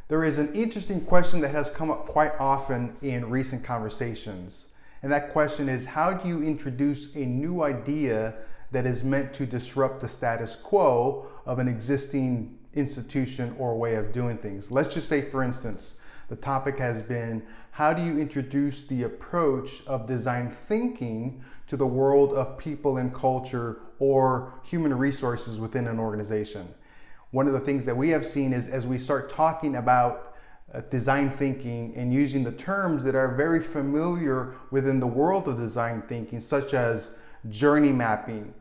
There is an interesting question that has come up quite often in recent conversations. And that question is, how do you introduce a new idea that is meant to disrupt the status quo of an existing institution or way of doing things? Let's just say, for instance, the topic has been, how do you introduce the approach of design thinking to the world of people and culture or human resources within an organization? One of the things that we have seen is, as we start talking about design thinking and using the terms that are very familiar within the world of design thinking, such as journey mapping,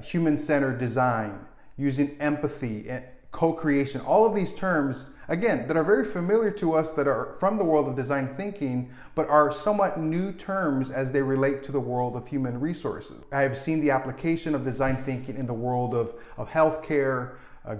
human-centered design, using empathy and co-creation, all of these terms, again, that are very familiar to us, that are from the world of design thinking, but are somewhat new terms as they relate to the world of human resources. I have seen the application of design thinking in the world of healthcare,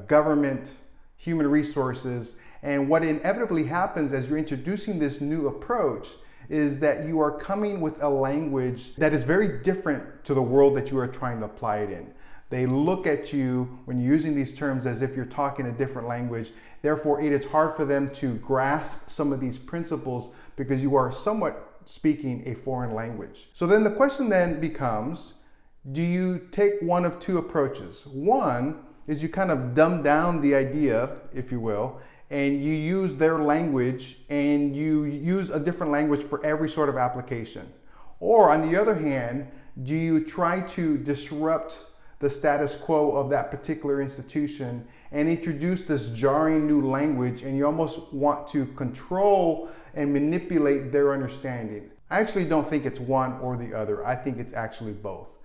government, human resources, and what inevitably happens as you're introducing this new approach is that you are coming with a language that is very different to the world that you are trying to apply it in. They look at you when you're using these terms as if you're talking a different language. Therefore, it is hard for them to grasp some of these principles because you are somewhat speaking a foreign language. So then the question then becomes, do you take one of two approaches? One is you kind of dumb down the idea, if you will, and you use their language and you use a different language for every sort of application. Or on the other hand, do you try to disrupt the status quo of that particular institution and introduce this jarring new language, and you almost want to control and manipulate their understanding? I actually don't think it's one or the other. I think it's actually both.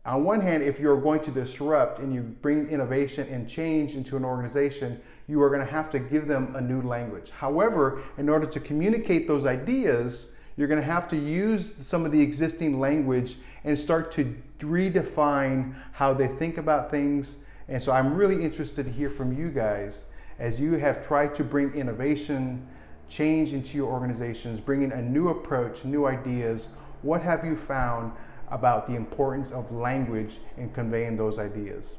On one hand, if you're going to disrupt and you bring innovation and change into an organization, you are going to have to give them a new language. However, in order to communicate those ideas, you're going to have to use some of the existing language and start to redefine how they think about things. And so I'm really interested to hear from you guys as you have tried to bring innovation, change into your organizations, bringing a new approach, new ideas. What have you found about the importance of language in conveying those ideas?